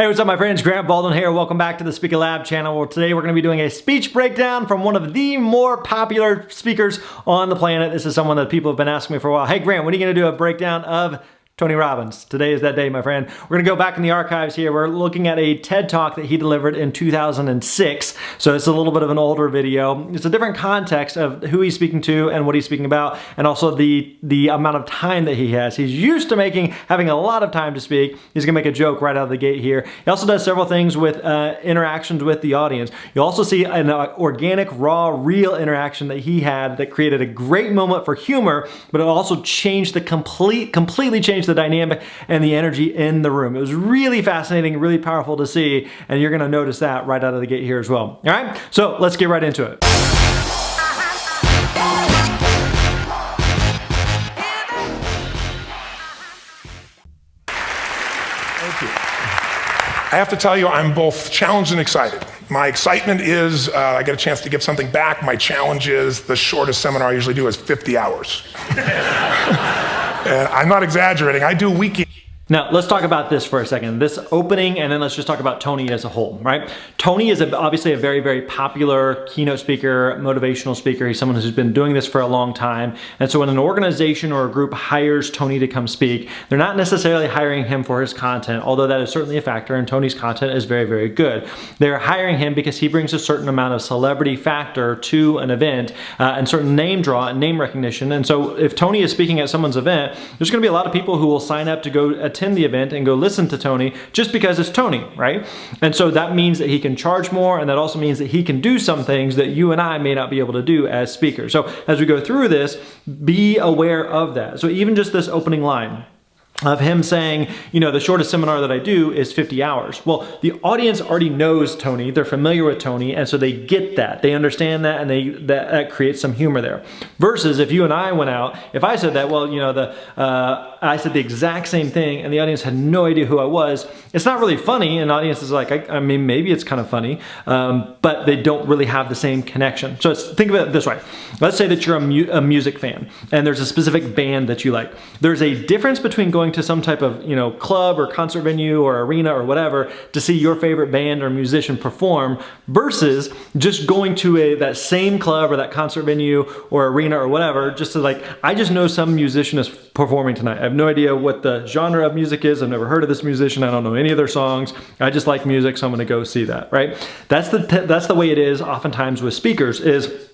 Hey, what's up my friends? Grant Baldwin here. Welcome back to the Speaker Lab channel, where today we're going to be doing a speech breakdown from one of the more popular speakers on the planet. This is someone that people have been asking me for a while. Hey Grant, when are you going to do a breakdown of Tony Robbins? Today is that day, my friend. We're going to go back in the archives here. We're looking at a TED Talk that he delivered in 2006. So it's a little bit of an older video. It's a different context of who he's speaking to and what he's speaking about, and also the amount of time that he has. He's used to having a lot of time to speak. He's going to make a joke right out of the gate here. He also does several things with interactions with the audience. You'll also see an organic, raw, real interaction that he had that created a great moment for humor, but it also changed completely changed the dynamic and the energy in the room. It was really fascinating, really powerful to see, and you're going to notice that right out of the gate here as well. All right, so let's get right into it. Thank you. I have to tell you, I'm both challenged and excited. My excitement is I get a chance to give something back. My challenge is the shortest seminar I usually do is 50 hours. And I'm not exaggerating. I do weekend. Now, let's talk about this for a second. This opening, and then let's just talk about Tony as a whole, right? Tony is obviously a very, very popular keynote speaker, motivational speaker. He's someone who's been doing this for a long time. And so when an organization or a group hires Tony to come speak, they're not necessarily hiring him for his content, although that is certainly a factor, and Tony's content is very, very good. They're hiring him because he brings a certain amount of celebrity factor to an event and certain name draw and name recognition. And so if Tony is speaking at someone's event, there's going to be a lot of people who will sign up to go attend the event and go listen to Tony just because it's Tony, right? And so that means that he can charge more, and that also means that he can do some things that you and I may not be able to do as speakers. So as we go through this, be aware of that. So even just this opening line of him saying, you know, the shortest seminar that I do is 50 hours. Well, the audience already knows Tony, they're familiar with Tony, and so they get that, they understand that, and that creates some humor there. Versus if you and I went out, if I said that, well, you know, I said the exact same thing and the audience had no idea who I was, it's not really funny, and the audience is like, I mean, maybe it's kind of funny, but they don't really have the same connection. So think of it this way. Let's say that you're a music fan, and there's a specific band that you like. There's a difference between going to some type of, you know, club or concert venue or arena or whatever to see your favorite band or musician perform versus just going to that same club or that concert venue or arena or whatever just to like, I just know some musician is performing tonight. I have no idea what the genre of music is. I've never heard of this musician. I don't know any of their songs. I just like music, so I'm going to go see that, right? That's the way it is oftentimes with speakers. Is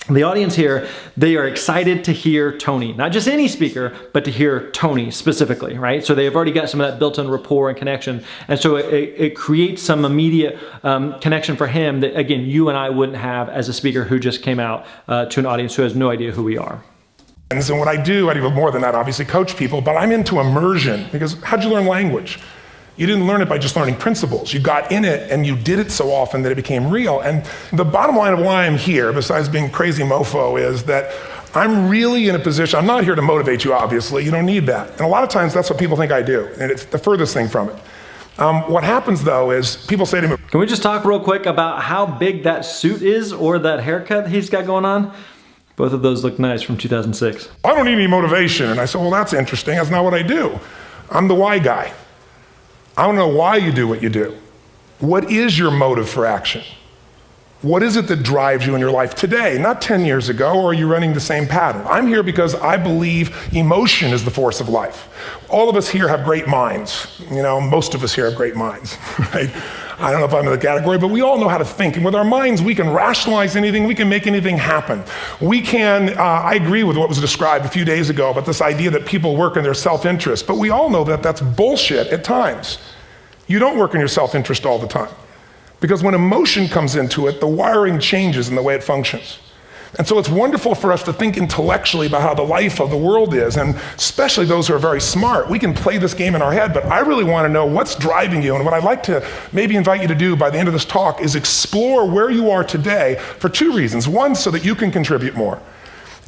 the audience here, they are excited to hear Tony. Not just any speaker, but to hear Tony specifically, right? So they've already got some of that built-in rapport and connection. And so it creates some immediate connection for him that, again, you and I wouldn't have as a speaker who just came out to an audience who has no idea who we are. And what I do more than that, obviously coach people, but I'm into immersion, because how'd you learn language? You didn't learn it by just learning principles. You got in it and you did it so often that it became real. And the bottom line of why I'm here, besides being crazy mofo, is that I'm really in a position, I'm not here to motivate you, obviously, you don't need that. And a lot of times that's what people think I do, and it's the furthest thing from it. What happens though is people say to me, can we just talk real quick about how big that suit is or that haircut he's got going on? Both of those look nice from 2006. I don't need any motivation. And I said, well, that's interesting. That's not what I do. I'm the why guy. I don't know why you do what you do. What is your motive for action? What is it that drives you in your life today, not 10 years ago, or are you running the same pattern? I'm here because I believe emotion is the force of life. All of us here have great minds. You know, most of us here have great minds, right? I don't know if I'm in the category, but we all know how to think. And with our minds, we can rationalize anything. We can make anything happen. We can, I agree with what was described a few days ago about this idea that people work in their self-interest. But we all know that that's bullshit at times. You don't work in your self-interest all the time. Because when emotion comes into it, the wiring changes in the way it functions. And so it's wonderful for us to think intellectually about how the life of the world is, and especially those who are very smart. We can play this game in our head, but I really want to know what's driving you. And what I'd like to maybe invite you to do by the end of this talk is explore where you are today for two reasons. One, so that you can contribute more.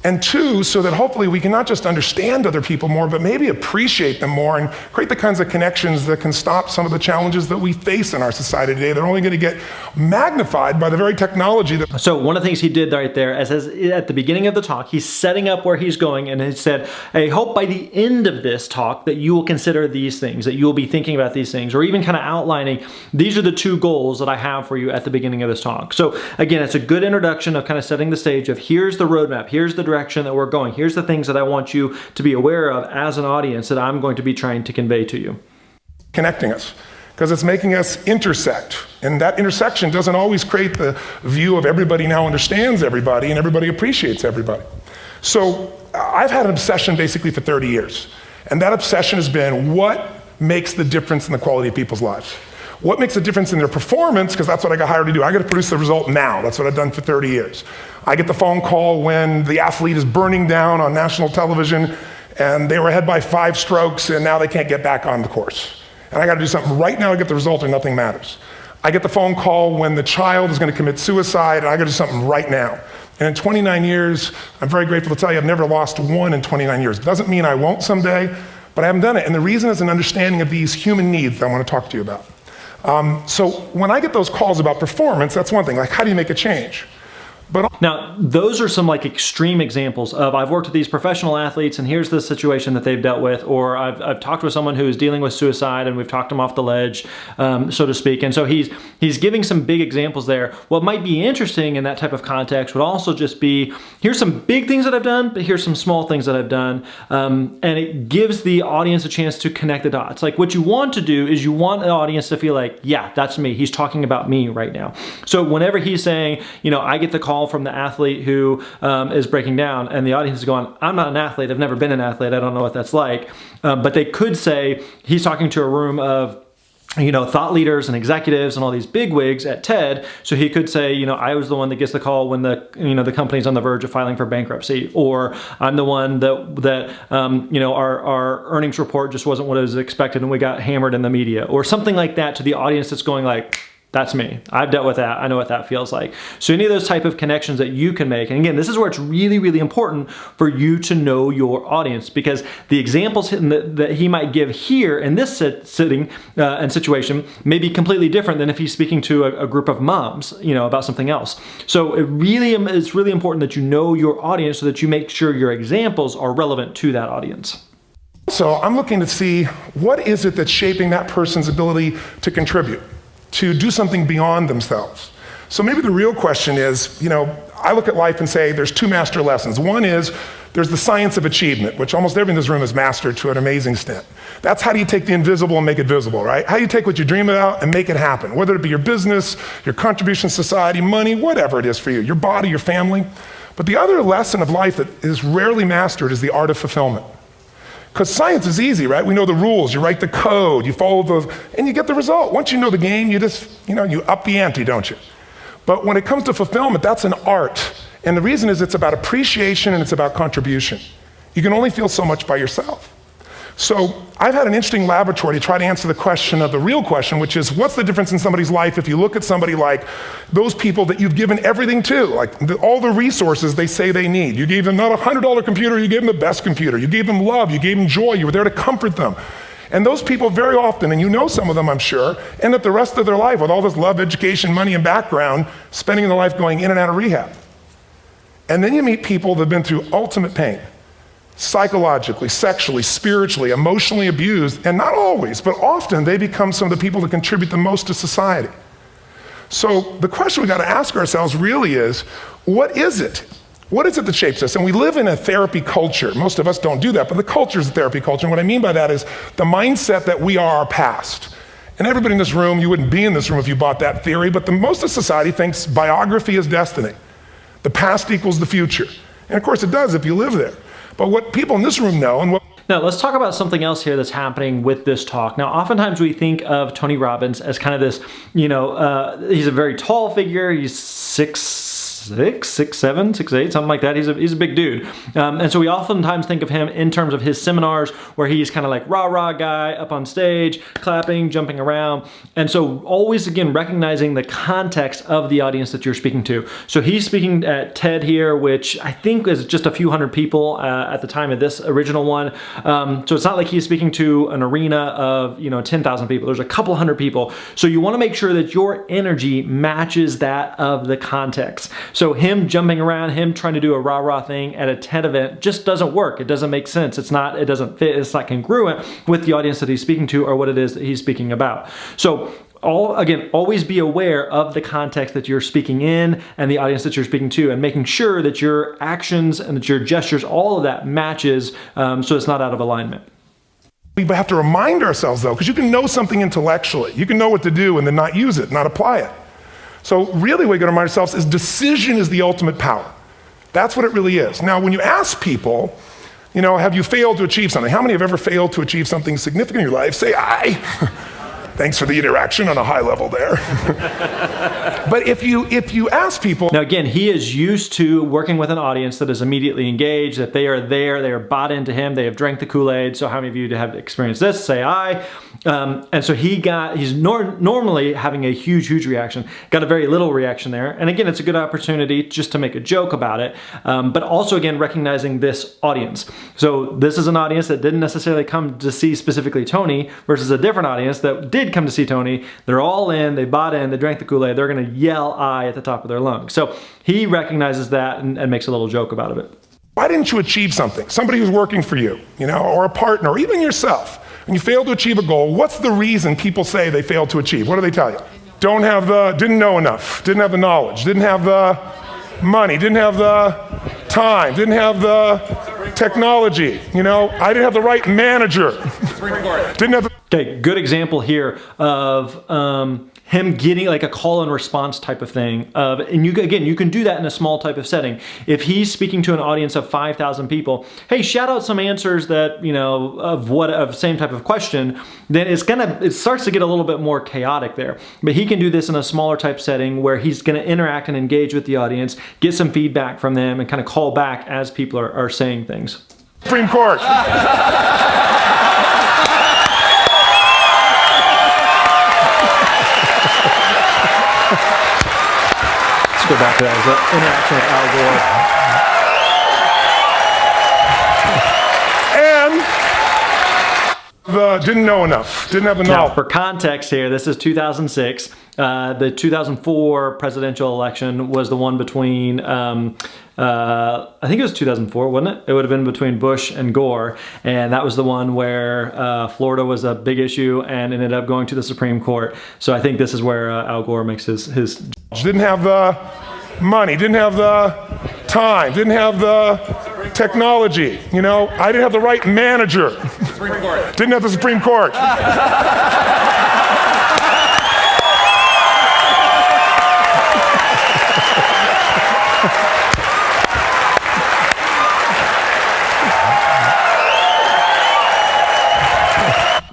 And two, so that hopefully we can not just understand other people more, but maybe appreciate them more and create the kinds of connections that can stop some of the challenges that we face in our society today. They're only going to get magnified by the very technology that... So one of the things he did right there, as at the beginning of the talk, he's setting up where he's going, and he said, I hope by the end of this talk that you will consider these things, that you will be thinking about these things, or even kind of outlining, these are the two goals that I have for you at the beginning of this talk. So again, it's a good introduction of kind of setting the stage of here's the roadmap, here's the direction that we're going. Here's the things that I want you to be aware of as an audience that I'm going to be trying to convey to you. Connecting us, because it's making us intersect. And that intersection doesn't always create the view of everybody now understands everybody and everybody appreciates everybody. So I've had an obsession basically for 30 years. And that obsession has been what makes the difference in the quality of people's lives? What makes a difference in their performance? Because that's what I got hired to do. I got to produce the result now. That's what I've done for 30 years. I get the phone call when the athlete is burning down on national television and they were ahead by 5 strokes and now they can't get back on the course. And I got to do something right now to get the result or nothing matters. I get the phone call when the child is going to commit suicide and I got to do something right now. And in 29 years, I'm very grateful to tell you I've never lost one in 29 years. It doesn't mean I won't someday, but I haven't done it. And the reason is an understanding of these human needs that I want to talk to you about. So when I get those calls about performance, that's one thing, like how do you make a change? But now, those are some like extreme examples of I've worked with these professional athletes and here's the situation that they've dealt with, or I've talked with someone who is dealing with suicide and we've talked them off the ledge, so to speak. And so he's giving some big examples there. What might be interesting in that type of context would also just be, here's some big things that I've done, but here's some small things that I've done. And it gives the audience a chance to connect the dots. Like what you want to do is you want the audience to feel like, yeah, that's me. He's talking about me right now. So whenever he's saying, you know, I get the call from the athlete who is breaking down and the audience is going, I'm not an athlete, I've never been an athlete, I don't know what that's like. But they could say he's talking to a room of, you know, thought leaders and executives and all these bigwigs at TED. So he could say, you know, I was the one that gets the call when the company's on the verge of filing for bankruptcy, or I'm the one that you know, our earnings report just wasn't what was expected and we got hammered in the media, or something like that to the audience that's going like, that's me. I've dealt with that. I know what that feels like. So any of those type of connections that you can make, and again, this is where it's really, really important for you to know your audience, because the examples that he might give here in this sitting and situation may be completely different than if he's speaking to a group of moms, you know, about something else. So it's really important that you know your audience so that you make sure your examples are relevant to that audience. So I'm looking to see what is it that's shaping that person's ability to contribute, to do something beyond themselves. So maybe the real question is, you know, I look at life and say there's 2 master lessons. One is there's the science of achievement, which almost everyone in this room has mastered to an amazing extent. That's how do you take the invisible and make it visible, right? How do you take what you dream about and make it happen, whether it be your business, your contribution to society, money, whatever it is for you, your body, your family. But the other lesson of life that is rarely mastered is the art of fulfillment. Because science is easy, right? We know the rules, you write the code, you follow those, and you get the result. Once you know the game, you just, you know, you up the ante, don't you? But when it comes to fulfillment, that's an art. And the reason is it's about appreciation and it's about contribution. You can only feel so much by yourself. So I've had an interesting laboratory to try to answer the question of the real question, which is what's the difference in somebody's life if you look at somebody like those people that you've given everything to, like all the resources they say they need. You gave them not a $100 computer, you gave them the best computer. You gave them love, you gave them joy, you were there to comfort them. And those people very often, and you know some of them I'm sure, end up the rest of their life with all this love, education, money, and background, spending their life going in and out of rehab. And then you meet people that have been through ultimate pain. Psychologically, sexually, spiritually, emotionally abused, and not always, but often they become some of the people that contribute the most to society. So the question we got to ask ourselves really is, what is it? What is it that shapes us? And we live in a therapy culture. Most of us don't do that, but the culture is a therapy culture. And what I mean by that is the mindset that we are our past. And everybody in this room, you wouldn't be in this room if you bought that theory, but most of society thinks biography is destiny. The past equals the future. And of course it does if you live there. But what people in this room know and what... Now, let's talk about something else here that's happening with this talk. Now, oftentimes we think of Tony Robbins as kind of this, you know, he's a very tall figure. He's 6'6", 6'7", 6'8", something like that. He's a big dude. And so we oftentimes think of him in terms of his seminars where he's kind of like rah-rah guy up on stage, clapping, jumping around. And so always, again, recognizing the context of the audience that you're speaking to. So he's speaking at TED here, which I think is just a few hundred people at the time of this original one. So it's not like he's speaking to an arena of 10,000 people. There's a couple hundred people. So you want to make sure that your energy matches that of the context. So him jumping around, him trying to do a rah-rah thing at a TED event just doesn't work. It doesn't make sense. It doesn't fit. It's not congruent with the audience that he's speaking to or what it is that he's speaking about. So always be aware of the context that you're speaking in and the audience that you're speaking to, and making sure that your actions and that your gestures, all of that matches, so it's not out of alignment. We have to remind ourselves, though, because you can know something intellectually. You can know what to do and then not use it, not apply it. So really what we got to remind ourselves is decision is the ultimate power. That's what it really is. Now, when you ask people, have you failed to achieve something? How many have ever failed to achieve something significant in your life? Say, I. Thanks for the interaction on a high level there. But if you ask people... Now again, he is used to working with an audience that is immediately engaged, that they are there, they are bought into him, they have drank the Kool-Aid. So how many of you have experienced this? Say I. And so he's normally having a huge reaction, got a very little reaction there. And again, it's a good opportunity just to make a joke about it, but also again, recognizing this audience. So this is an audience that didn't necessarily come to see specifically Tony versus a different audience that did come to see Tony. They're all in, they bought in, they drank the Kool-Aid, they're gonna yell I at the top of their lungs. So he recognizes that and makes a little joke about it. Why didn't you achieve something? Somebody who's working for you, or a partner, or even yourself. When you fail to achieve a goal, what's the reason people say they failed to achieve? What do they tell you? Didn't know enough, didn't have the knowledge, didn't have the money, didn't have the time, didn't have the technology, I didn't have the right manager. Didn't have the... Okay, good example here of him getting like a call and response type of thing. And you can do that in a small type of setting. If he's speaking to an audience of 5,000 people, hey, shout out some answers that, of same type of question, then it starts to get a little bit more chaotic there. But he can do this in a smaller type setting where he's gonna interact and engage with the audience, get some feedback from them, and kind of call back as people are saying things. Supreme Court. Let's go back to that. It was an interaction with Al Gore. And didn't know enough, didn't have the knowledge. Now, for context here, this is 2006. The 2004 presidential election was the one between, I think it was 2004, wasn't it? It would have been between Bush and Gore. And that was the one where Florida was a big issue and ended up going to the Supreme Court. So I think this is where Al Gore makes his... Didn't have the money, didn't have the time, didn't have the technology, I didn't have the right manager. Didn't have the Supreme Court.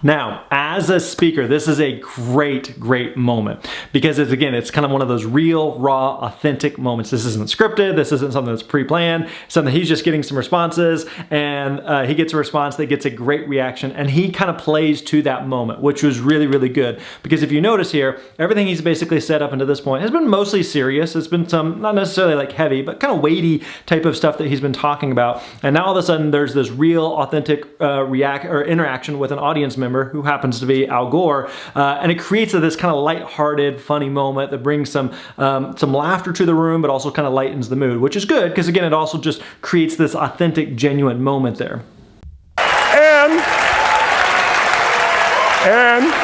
Now, as a speaker, this is a great moment because it's kind of one of those real, raw, authentic moments. This isn't scripted. This isn't something that's pre-planned. Something he's just getting some responses, and he gets a response that gets a great reaction, and he kind of plays to that moment, which was really good. Because if you notice here, everything he's basically said up until this point has been mostly serious. It's been some, not necessarily like heavy, but kind of weighty type of stuff that he's been talking about. And now all of a sudden, there's this real, authentic interaction with an audience member who happens to be Al Gore, and it creates this kind of lighthearted, funny moment that brings some laughter to the room, but also kind of lightens the mood, which is good because again, it also just creates this authentic, genuine moment there. And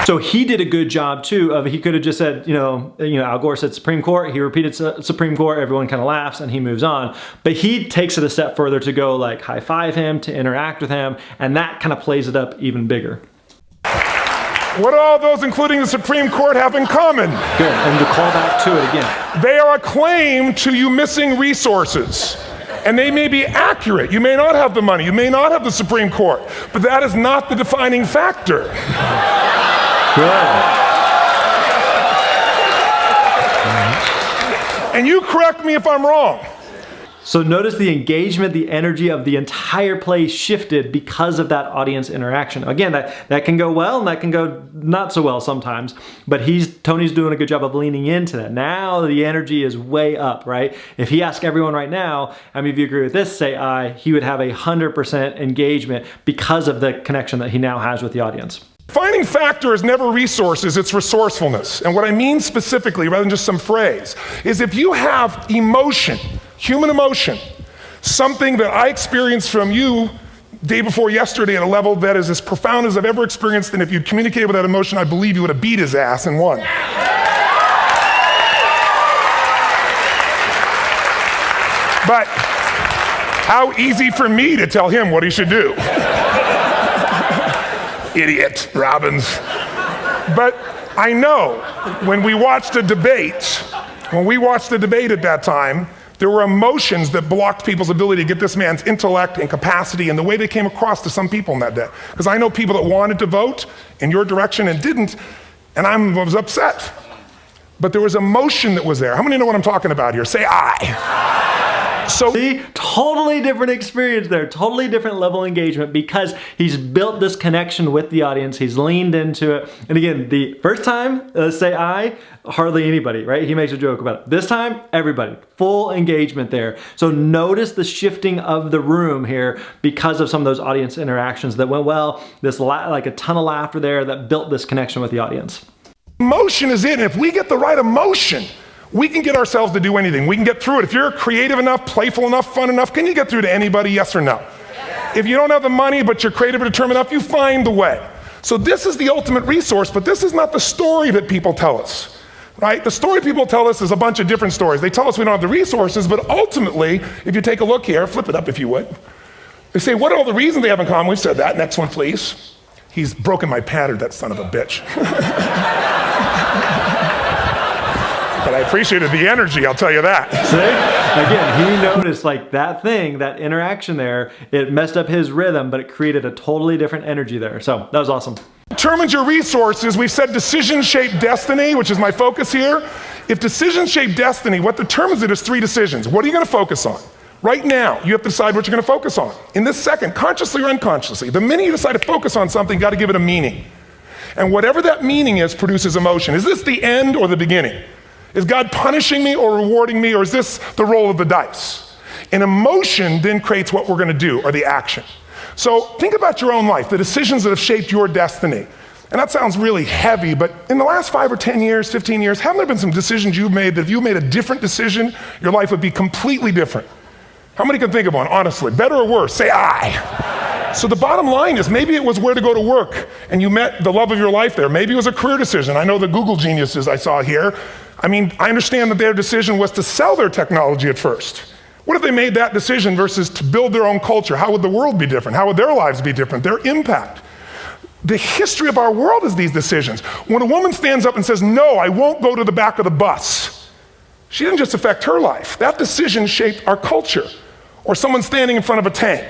so he did a good job too of, he could have just said, Al Gore said Supreme Court, he repeated Supreme Court, everyone kind of laughs and he moves on. But he takes it a step further to go like high five him, to interact with him, and that kind of plays it up even bigger. What do all those, including the Supreme Court, have in common? Good, and to call back to it again. They are a claim to you missing resources. And they may be accurate. You may not have the money, you may not have the Supreme Court, but that is not the defining factor. Good. And you correct me if I'm wrong. So notice the engagement, the energy of the entire play shifted because of that audience interaction. Again, that can go well and that can go not so well sometimes, but Tony's doing a good job of leaning into that. Now the energy is way up, right? If he asked everyone right now, how many of you agree with this, say aye, he would have 100% engagement because of the connection that he now has with the audience. Defining factor is never resources, it's resourcefulness. And what I mean specifically, rather than just some phrase, is if you have emotion, human emotion, something that I experienced from you day before yesterday at a level that is as profound as I've ever experienced, and if you'd communicated with that emotion, I believe you would have beat his ass and won. But how easy for me to tell him what he should do. Idiot, Robbins. But I know when we watched a debate at that time, there were emotions that blocked people's ability to get this man's intellect and capacity and the way they came across to some people in that day. Because I know people that wanted to vote in your direction and didn't, and I was upset. But there was emotion that was there. How many know what I'm talking about here? Say aye. So see, totally different experience there, totally different level of engagement because he's built this connection with the audience, he's leaned into it. And again, the first time, say aye, hardly anybody, right? He makes a joke about it. This time, everybody, full engagement there. So notice the shifting of the room here because of some of those audience interactions that went well, like a ton of laughter there that built this connection with the audience. Emotion is it, and if we get the right emotion, we can get ourselves to do anything. We can get through it. If you're creative enough, playful enough, fun enough, can you get through to anybody, yes or no? Yeah. If you don't have the money, but you're creative and determined enough, you find the way. So this is the ultimate resource, but this is not the story that people tell us, right? The story people tell us is a bunch of different stories. They tell us we don't have the resources, but ultimately, if you take a look here, flip it up if you would. They say, what are all the reasons they have in common? We said that. Next one, please. He's broken my pattern, that son of a bitch. But I appreciated the energy, I'll tell you that. See? Again, he noticed like that thing, that interaction there, it messed up his rhythm, but it created a totally different energy there. So that was awesome. Determines your resources. We've said decisions shape destiny, which is my focus here. If decisions shape destiny, what determines it is 3 decisions. What are you going to focus on? Right now, you have to decide what you're going to focus on. In this second, consciously or unconsciously, the minute you decide to focus on something, you got to give it a meaning. And whatever that meaning is, produces emotion. Is this the end or the beginning? Is God punishing me or rewarding me, or is this the roll of the dice? And emotion then creates what we're going to do, or the action. So think about your own life, the decisions that have shaped your destiny. And that sounds really heavy, but in the last 5 or 10 years, 15 years, haven't there been some decisions you've made that if you made a different decision, your life would be completely different? How many can think of one, honestly? Better or worse? Say aye. So the bottom line is maybe it was where to go to work and you met the love of your life there. Maybe it was a career decision. I know the Google geniuses I saw here. I mean, I understand that their decision was to sell their technology at first. What if they made that decision versus to build their own culture? How would the world be different? How would their lives be different? Their impact. The history of our world is these decisions. When a woman stands up and says, no, I won't go to the back of the bus, she didn't just affect her life. That decision shaped our culture. Or someone standing in front of a tank.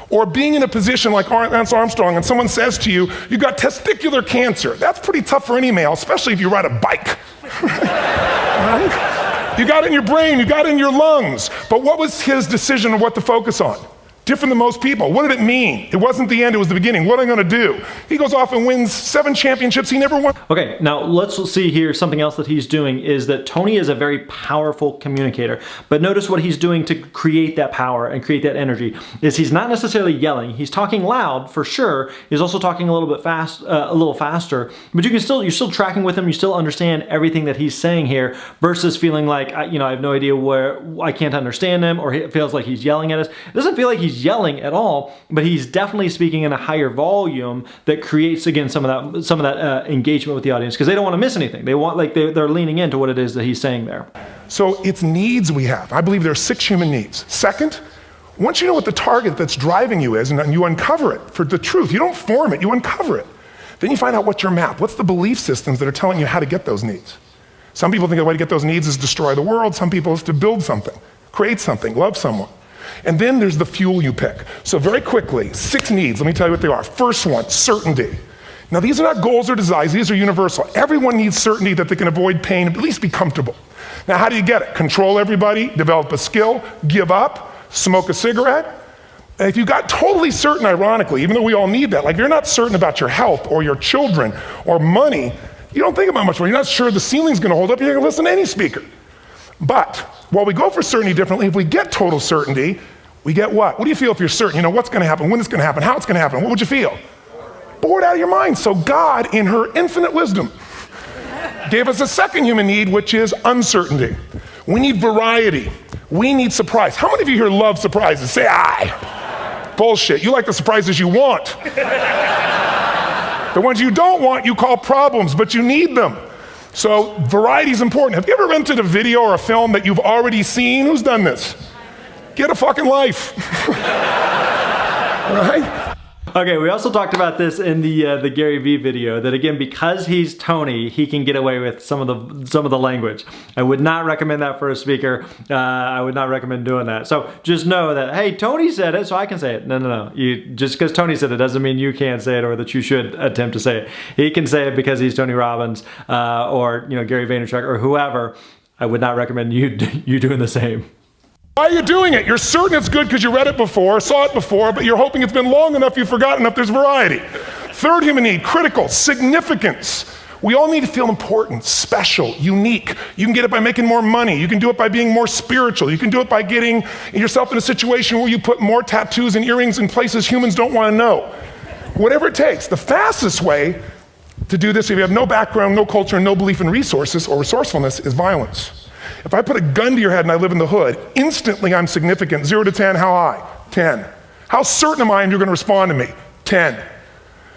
Or being in a position like Lance Armstrong and someone says to you, you got testicular cancer. That's pretty tough for any male, especially if you ride a bike. Right? You got it in your brain, you got it in your lungs. But what was his decision of what to focus on? Different than most people. What did it mean? It wasn't the end, it was the beginning. What am I going to do? He goes off and wins 7 championships he never won. Okay, now let's see here. Something else that he's doing is that Tony is a very powerful communicator. But notice what he's doing to create that power and create that energy is he's not necessarily yelling. He's talking loud for sure. He's also talking a little bit a little faster. But you're still tracking with him. You still understand everything that he's saying here versus feeling like I have no idea where I can't understand him, or it feels like he's yelling at us. It doesn't feel like he's yelling at all, but he's definitely speaking in a higher volume that creates again some of that engagement with the audience because they don't want to miss anything. They want they're leaning into what it is that he's saying there. So it's needs we have. I believe there are 6 human needs. Second, once you know what the target that's driving you is and you uncover it for the truth, you don't form it, you uncover it. Then you find out what's your map. What's the belief systems that are telling you how to get those needs? Some people think the way to get those needs is destroy the world. Some people is to build something, create something, love someone. And then there's the fuel you pick. So very quickly, 6 needs, let me tell you what they are. First one, certainty. Now, these are not goals or desires, these are universal. Everyone needs certainty that they can avoid pain, at least be comfortable. Now, how do you get it? Control everybody, develop a skill, give up, smoke a cigarette. And if you got totally certain, ironically, even though we all need that, like if you're not certain about your health or your children or money, you don't think about much more. You're not sure the ceiling's gonna hold up, you're gonna listen to any speaker. But while we go for certainty differently, if we get total certainty, we get what? What do you feel if you're certain? You know what's gonna happen, when it's gonna happen, how it's gonna happen, what would you feel? Bored out of your mind. So God, in her infinite wisdom, gave us a second human need, which is uncertainty. We need variety. We need surprise. How many of you here love surprises? Say aye. Bullshit. You like the surprises you want. The ones you don't want, you call problems, but you need them. So variety is important. Have you ever rented a video or a film that you've already seen? Who's done this? Get a fucking life. Right? Okay, we also talked about this in the Gary Vee video, that again, because he's Tony, he can get away with some of the language. I would not recommend that for a speaker. I would not recommend doing that. So just know that, hey, Tony said it, so I can say it. No. Just because Tony said it doesn't mean you can't say it or that you should attempt to say it. He can say it because he's Tony Robbins or Gary Vaynerchuk or whoever. I would not recommend you doing the same. Why are you doing it? You're certain it's good because you read it before, saw it before, but you're hoping it's been long enough you've forgotten enough there's variety. Third human need, critical, significance. We all need to feel important, special, unique. You can get it by making more money. You can do it by being more spiritual. You can do it by getting yourself in a situation where you put more tattoos and earrings in places humans don't want to know. Whatever it takes. The fastest way to do this, if you have no background, no culture, no belief in resources or resourcefulness, is violence. If I put a gun to your head and I live in the hood, instantly I'm significant. 0 to 10, how high? 10. How certain am I you're gonna respond to me? 10.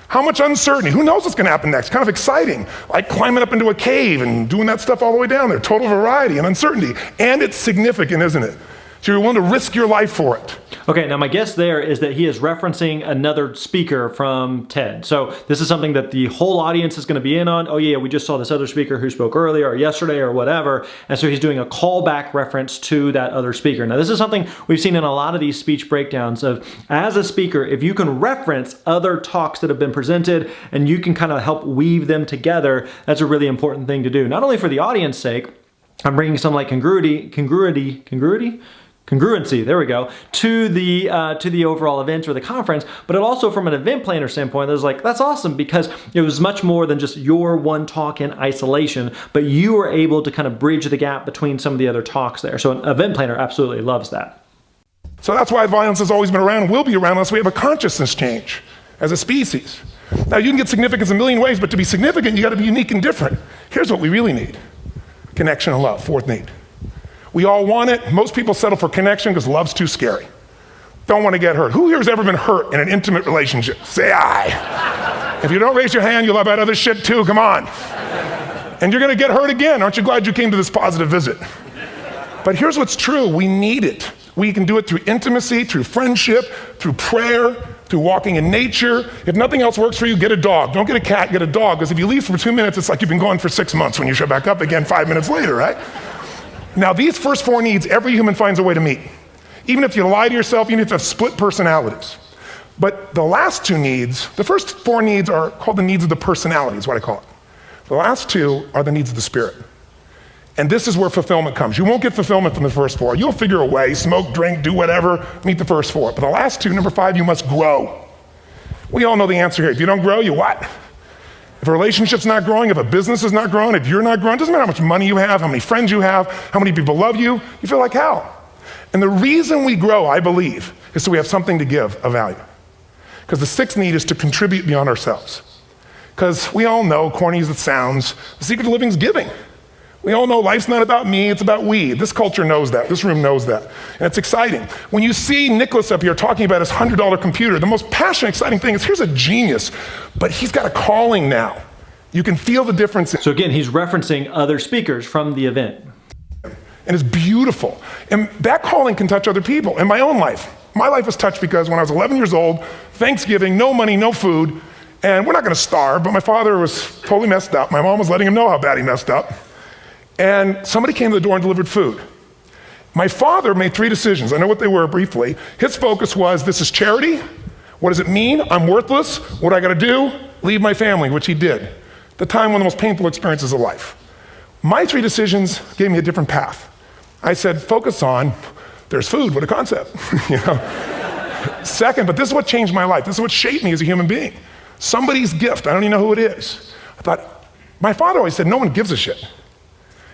How much uncertainty? Who knows what's gonna happen next? Kind of exciting, like climbing up into a cave and doing that stuff all the way down there. Total variety and uncertainty. And it's significant, isn't it? So you're willing to risk your life for it. Okay, now my guess there is that he is referencing another speaker from TED. So this is something that the whole audience is going to be in on. Oh yeah, we just saw this other speaker who spoke earlier or yesterday or whatever. And so he's doing a callback reference to that other speaker. Now this is something we've seen in a lot of these speech breakdowns of, as a speaker, if you can reference other talks that have been presented and you can kind of help weave them together, that's a really important thing to do. Not only for the audience's sake, I'm bringing some like congruency, there we go, to the overall event or the conference, but it also from an event planner standpoint, there's like, that's awesome because it was much more than just your one talk in isolation, but you were able to kind of bridge the gap between some of the other talks there. So an event planner absolutely loves that. So that's why violence has always been around and will be around unless we have a consciousness change as a species. Now you can get significance a million ways, but to be significant, you gotta be unique and different. Here's what we really need. Connection and love, fourth need. We all want it. Most people settle for connection because love's too scary. Don't want to get hurt. Who here has ever been hurt in an intimate relationship? Say aye. If you don't raise your hand, you'll have about other shit too, come on. And you're gonna get hurt again. Aren't you glad you came to this positive visit? But here's what's true, we need it. We can do it through intimacy, through friendship, through prayer, through walking in nature. If nothing else works for you, get a dog. Don't get a cat, get a dog. Because if you leave for 2 minutes, it's like you've been gone for 6 months when you show back up again 5 minutes later, right? Now these first four needs, every human finds a way to meet. Even if you lie to yourself, even if you have split personalities. But the last two needs, the first four needs are called the needs of the personality, is what I call it. The last two are the needs of the spirit. And this is where fulfillment comes. You won't get fulfillment from the first four. You'll figure a way, smoke, drink, do whatever, meet the first four. But the last two, number 5, you must grow. We all know the answer here. If you don't grow, you what? If a relationship's not growing, if a business is not growing, if you're not growing, it doesn't matter how much money you have, how many friends you have, how many people love you, you feel like hell. And the reason we grow, I believe, is so we have something to give of value. Because the sixth need is to contribute beyond ourselves. Because we all know, corny as it sounds, the secret of living is giving. We all know life's not about me, it's about we. This culture knows that, this room knows that. And it's exciting. When you see Nicholas up here talking about his $100 computer, the most passionate, exciting thing is here's a genius, but he's got a calling now. You can feel the difference. So again, he's referencing other speakers from the event. And it's beautiful. And that calling can touch other people. In my own life, my life was touched because when I was 11 years old, Thanksgiving, no money, no food, and we're not gonna starve, but my father was totally messed up. My mom was letting him know how bad he messed up. And somebody came to the door and delivered food. My father made 3 decisions. I know what they were briefly. His focus was, this is charity. What does it mean? I'm worthless. What do I gotta do? leave my family, which he did. The time one of the most painful experiences of life. My 3 decisions gave me a different path. I said, focus on, there's food, what a concept, you know? Second, but this is what changed my life. This is what shaped me as a human being. Somebody's gift, I don't even know who it is. I thought, my father always said, no one gives a shit.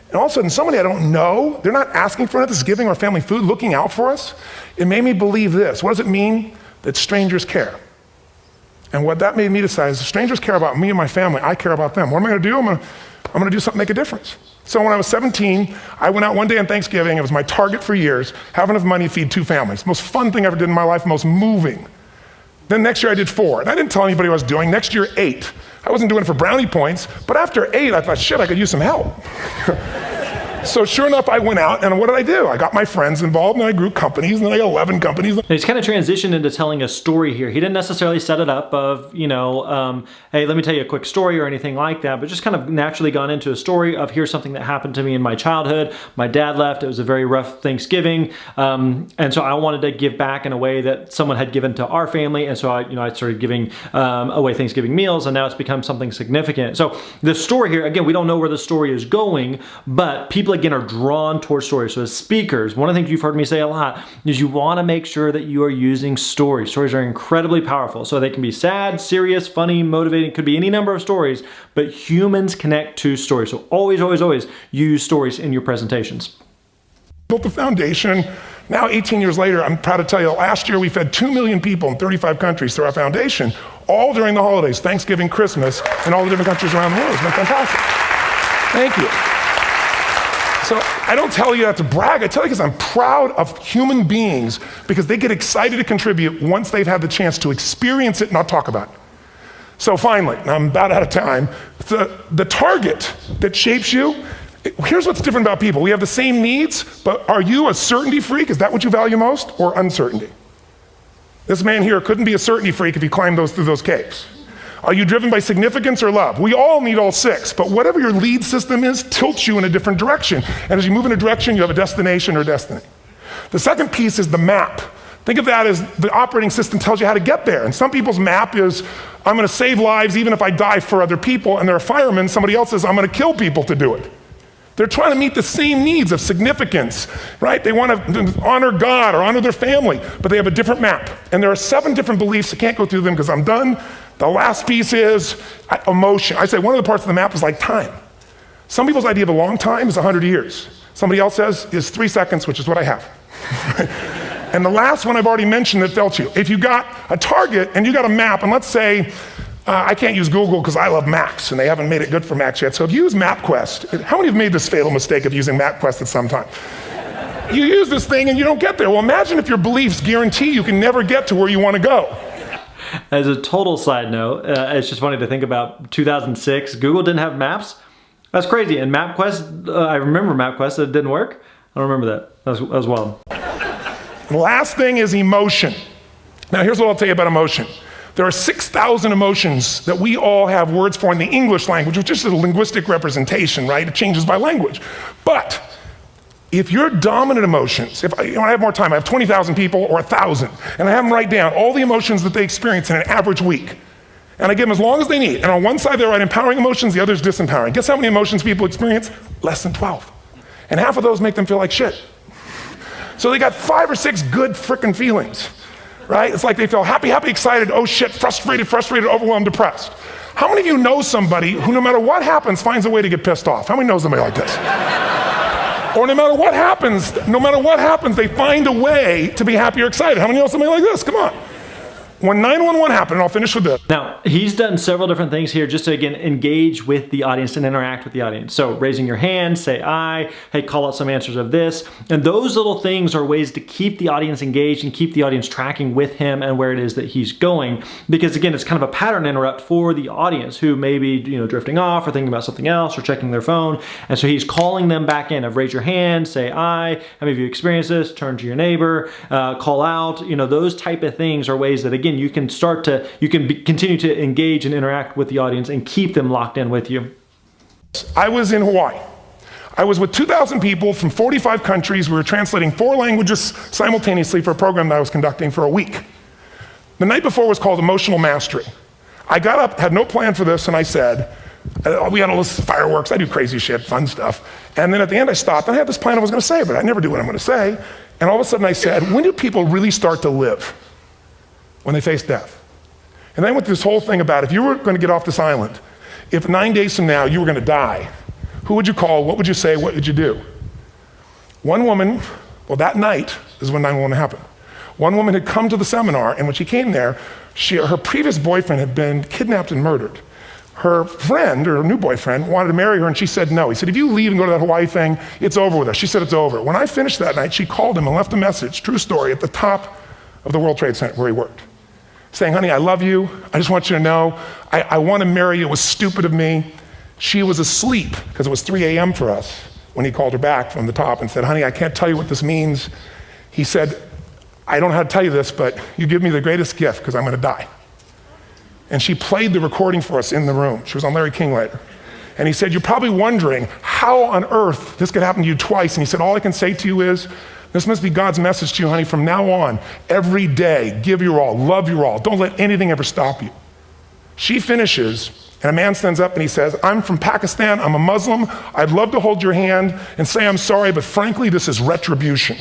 And all of a sudden, somebody I don't know, they're not asking for it, this is giving our family food, looking out for us. It made me believe this. What does it mean? That strangers care. And what that made me decide is if strangers care about me and my family, I care about them. What am I gonna do? I'm gonna do something to make a difference. So when I was 17, I went out one day on Thanksgiving. It was my target for years, have enough money to feed 2 families. Most fun thing I ever did in my life, most moving. Then next year I did 4, and I didn't tell anybody what I was doing. Next year, 8. I wasn't doing it for brownie points, but after 8, I thought, shit, I could use some help. So sure enough, I went out, and what did I do? I got my friends involved, and I grew companies, and then I got 11 companies. And he's kind of transitioned into telling a story here. He didn't necessarily set it up of, you know, hey, let me tell you a quick story or anything like that, but just kind of naturally gone into a story of here's something that happened to me in my childhood. My dad left. It was a very rough Thanksgiving, and so I wanted to give back in a way that someone had given to our family, and so I started giving away Thanksgiving meals, and now it's become something significant. So the story here, again, we don't know where the story is going, but people again are drawn towards stories. So as speakers, one of the things you've heard me say a lot is you want to make sure that you are using stories. Stories are incredibly powerful. So they can be sad, serious, funny, motivating, could be any number of stories, but humans connect to stories. So always, always, always use stories in your presentations. Built the foundation. Now 18 years later, I'm proud to tell you, last year we fed 2 million people in 35 countries through our foundation, all during the holidays, Thanksgiving, Christmas, in all the different countries around the world. It's been fantastic. Thank you. So I don't tell you that to brag, I tell you because I'm proud of human beings because they get excited to contribute once they've had the chance to experience it, not talk about it. So finally, I'm about out of time, the target that shapes you, here's what's different about people. We have the same needs, but are you a certainty freak? Is that what you value most, or uncertainty? This man here couldn't be a certainty freak if he climbed through those caves. Are you driven by significance or love? We all need all 6, but whatever your lead system is tilts you in a different direction. And as you move in a direction, you have a destination or destiny. The second piece is the map. Think of that as the operating system tells you how to get there. And some people's map is, I'm gonna save lives even if I die for other people, and they're a fireman. Somebody else says, I'm gonna kill people to do it. They're trying to meet the same needs of significance, right? They want to honor God or honor their family, but they have a different map. And there are 7 different beliefs. I can't go through them because I'm done. The last piece is emotion. I say one of the parts of the map is like time. Some people's idea of a long time is 100 years. Somebody else says is 3 seconds, which is what I have. And the last one I've already mentioned that felt you. If you got a target and you got a map, and let's say, I can't use Google because I love Macs, and they haven't made it good for Macs yet. So if you use MapQuest, how many have made this fatal mistake of using MapQuest at some time? You use this thing and you don't get there. Well, imagine if your beliefs guarantee you can never get to where you want to go. As a total side note, it's just funny to think about 2006, Google didn't have maps. That's crazy. And MapQuest, I remember MapQuest, it didn't work. I don't remember that. That was wild. The last thing is emotion. Now here's what I'll tell you about emotion. There are 6,000 emotions that we all have words for in the English language, which is just a linguistic representation, right? It changes by language. But if your dominant emotions, if I have more time, I have 20,000 people or 1,000, and I have them write down all the emotions that they experience in an average week. And I give them as long as they need. And on one side they write empowering emotions, the other is disempowering. Guess how many emotions people experience? Less than 12. And half of those make them feel like shit. So they got 5 or 6 good frickin' feelings, right? It's like they feel happy, happy, excited, oh shit, frustrated, overwhelmed, depressed. How many of you know somebody who no matter what happens finds a way to get pissed off? How many know somebody like this? Or no matter what happens, they find a way to be happy or excited. How many know somebody like this? Come on. When 911 happened, and I'll finish with this. Now, he's done several different things here just to, again, engage with the audience and interact with the audience. So raising your hand, say I, hey, call out some answers of this. And those little things are ways to keep the audience engaged and keep the audience tracking with him and where it is that he's going. Because again, it's kind of a pattern interrupt for the audience who may be, drifting off or thinking about something else or checking their phone. And so he's calling them back in of raise your hand, say I, how many of you experienced this, turn to your neighbor, call out, those type of things are ways that, again, you can continue to engage and interact with the audience and keep them locked in with you. I was in Hawaii. I was with 2,000 people from 45 countries. We were translating 4 languages simultaneously for a program that I was conducting for a week. The night before was called Emotional Mastery. I got up, had no plan for this, and I said, we had all this fireworks, I do crazy shit, fun stuff. And then at the end I stopped, and I had this plan I was gonna say, but I never do what I'm gonna say. And all of a sudden I said, when do people really start to live? When they face death. And then I went through this whole thing about if you were gonna get off this island, if 9 days from now you were gonna die, who would you call, what would you say, what would you do? One woman, well that night is when 9/11 happened. One woman had come to the seminar, and when she came there, her previous boyfriend had been kidnapped and murdered. Her friend, or her new boyfriend, wanted to marry her, and she said no. He said, if you leave and go to that Hawaii thing, it's over with us. She said it's over. When I finished that night, she called him and left a message, true story, at the top of the World Trade Center where he worked, saying, honey, I love you. I just want you to know, I want to marry you. It was stupid of me. She was asleep, because it was 3 a.m. for us, when he called her back from the top and said, honey, I can't tell you what this means. He said, I don't know how to tell you this, but you give me the greatest gift, because I'm going to die. And she played the recording for us in the room. She was on Larry King later. And he said, you're probably wondering how on earth this could happen to you twice. And he said, all I can say to you is, this must be God's message to you, honey. From now on, every day, give your all, love your all. Don't let anything ever stop you. She finishes, and a man stands up and he says, I'm from Pakistan, I'm a Muslim. I'd love to hold your hand and say I'm sorry, but frankly, this is retribution.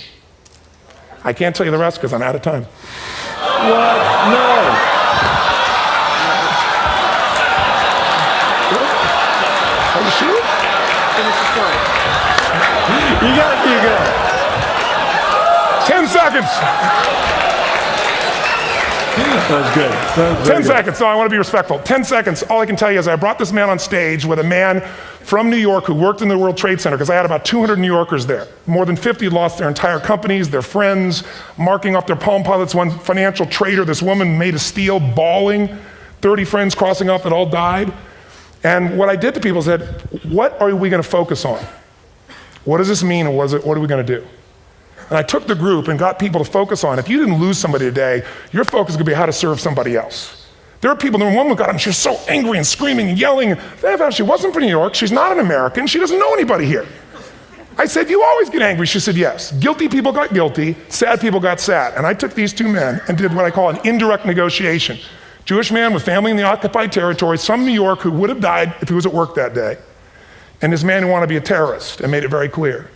I can't tell you the rest because I'm out of time. What? No. Are you sure? Finish the story. You gotta keep going. 10 seconds. That was good. That was 10 seconds. No, I want to be respectful. 10 seconds. All I can tell you is I brought this man on stage with a man from New York who worked in the World Trade Center, because I had about 200 New Yorkers there. More than 50 lost their entire companies, their friends, marking off their Palm Pilots. One financial trader, this woman made of steel, bawling. 30 friends crossing off that all died. And what I did to people said, what are we going to focus on? What does this mean, and what are we going to do? And I took the group and got people to focus on, if you didn't lose somebody today, your focus is going to be how to serve somebody else. There are people, the woman got up and she was so angry and screaming and yelling. And she wasn't from New York, she's not an American, she doesn't know anybody here. I said, you always get angry. She said, yes. Guilty people got guilty, sad people got sad. And I took these two men and did what I call an indirect negotiation. Jewish man with family in the occupied territories, from New York, who would have died if he was at work that day. And this man who wanted to be a terrorist, and made it very clear.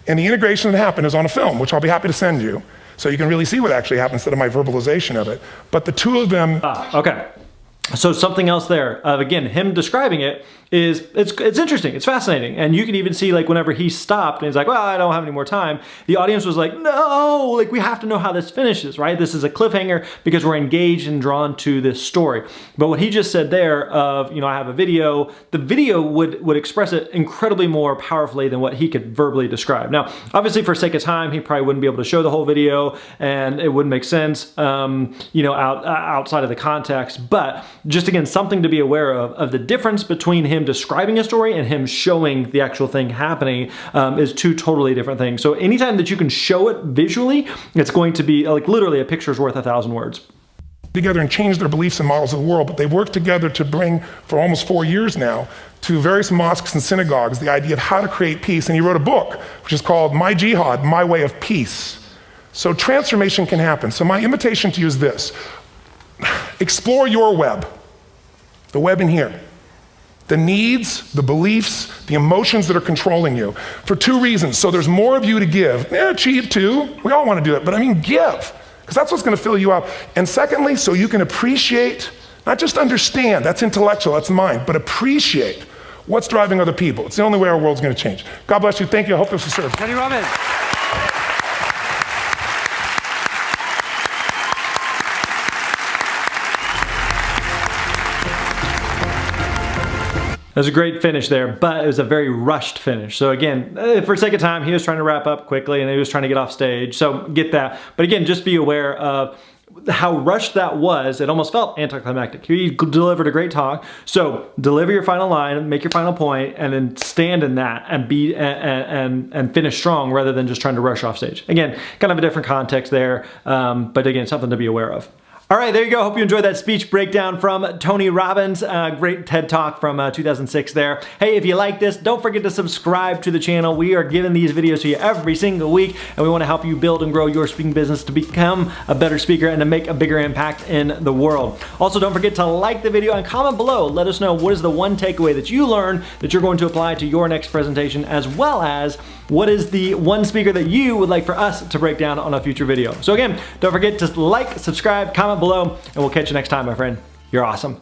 And the integration that happened is on a film, which I'll be happy to send you, so you can really see what actually happened instead of my verbalization of it. But the two of them... Okay. So something else there, again, him describing it is, it's interesting, it's fascinating. And you can even see, like, whenever he stopped and he's like, well, I don't have any more time, the audience was like, no, like, we have to know how this finishes, right? This is a cliffhanger because we're engaged and drawn to this story. But what he just said there of, you know, I have a video, the video would express it incredibly more powerfully than what he could verbally describe. Now, obviously for sake of time, he probably wouldn't be able to show the whole video and it wouldn't make sense, you know, outside of the context. But just again, something to be aware of the difference between him describing a story and him showing the actual thing happening is two totally different things. So anytime that you can show it visually, it's going to be like literally a picture's worth 1,000 words. Together and change their beliefs and models of the world, but they've worked together to bring, for almost 4 years now, to various mosques and synagogues, the idea of how to create peace. And he wrote a book, which is called My Jihad, My Way of Peace. So transformation can happen. So my invitation to you is this. Explore your web. The web in here. The needs, the beliefs, the emotions that are controlling you. For two reasons. So there's more of you to give. Achieve too. We all want to do it, but I mean give. Because that's what's going to fill you up. And secondly, so you can appreciate, not just understand, that's intellectual, that's mind, but appreciate what's driving other people. It's the only way our world's going to change. God bless you. Thank you. I hope this was served. Tony Robbins. It was a great finish there, but it was a very rushed finish. So again, for sake of time, he was trying to wrap up quickly and he was trying to get off stage. So get that. But again, just be aware of how rushed that was. It almost felt anticlimactic. He delivered a great talk. So deliver your final line, make your final point, and then stand in that and be and finish strong rather than just trying to rush off stage. Again, kind of a different context there, but again, something to be aware of. All right, there you go. Hope you enjoyed that speech breakdown from Tony Robbins. Great TED Talk from 2006 there. Hey, if you like this, don't forget to subscribe to the channel. We are giving these videos to you every single week, and we want to help you build and grow your speaking business to become a better speaker and to make a bigger impact in the world. Also, don't forget to like the video and comment below. Let us know what is the one takeaway that you learned that you're going to apply to your next presentation, as well as what is the one speaker that you would like for us to break down on a future video. So again, don't forget to like, subscribe, comment below, and we'll catch you next time, my friend. You're awesome.